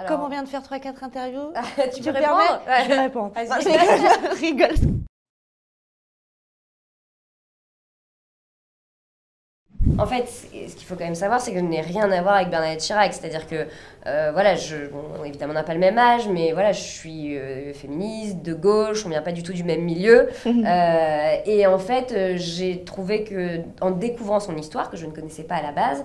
Comme on alors, vient de faire 3-4 interviews, tu tu peux permets? répondre? Je vais répondre. Vas-y. Non, je rigole. En fait, ce qu'il faut quand même savoir, c'est que je n'ai rien à voir avec Bernadette Chirac. C'est-à-dire que, voilà, bon, évidemment, on n'a pas le même âge, mais voilà, je suis féministe, de gauche, on vient pas du tout du même milieu. Et en fait, j'ai trouvé que, en découvrant son histoire, que je ne connaissais pas à la base,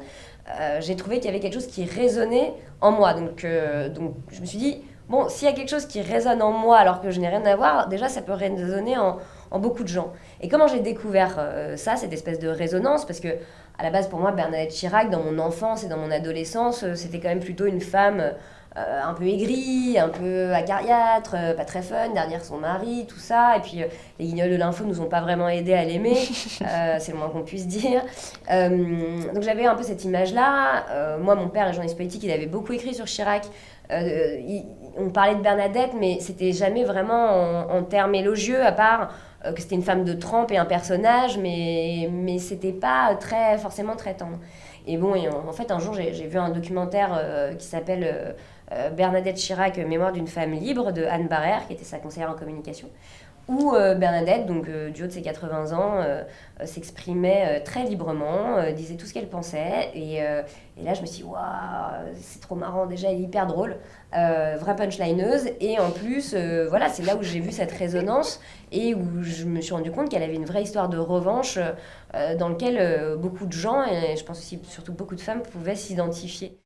j'ai trouvé qu'il y avait quelque chose qui résonnait en moi. Donc je me suis dit, bon, s'il y a quelque chose qui résonne en moi alors que je n'ai rien à voir, déjà, ça peut résonner en beaucoup de gens. Et comment j'ai découvert ça, cette espèce de résonance, parce que à la base, pour moi, Bernadette Chirac, dans mon enfance et dans mon adolescence, c'était quand même plutôt une femme un peu aigrie, un peu acariâtre, pas très fun, derrière son mari, tout ça. Et puis, les guignols de l'info nous ont pas vraiment aidé à l'aimer, c'est le moins qu'on puisse dire. Donc, j'avais un peu cette image-là. Moi, mon père est journaliste politique, il avait beaucoup écrit sur Chirac. On parlait de Bernadette, mais c'était jamais vraiment en termes élogieux, à part que c'était une femme de trempe et un personnage, mais c'était pas forcément très tendre. Et bon, en fait, un jour, j'ai vu un documentaire qui s'appelle Bernadette Chirac, Mémoire d'une femme libre, de Anne Barrère, qui était sa conseillère en communication, où Bernadette, donc du haut de ses 80 ans, s'exprimait très librement, disait tout ce qu'elle pensait. Et là, je me suis dit, waouh, c'est trop marrant. Déjà, elle est hyper drôle, vraie punchlineuse. Et en plus, voilà, c'est là où j'ai vu cette résonance et où je me suis rendu compte qu'elle avait une vraie histoire de revanche dans laquelle beaucoup de gens, et je pense aussi surtout beaucoup de femmes, pouvaient s'identifier.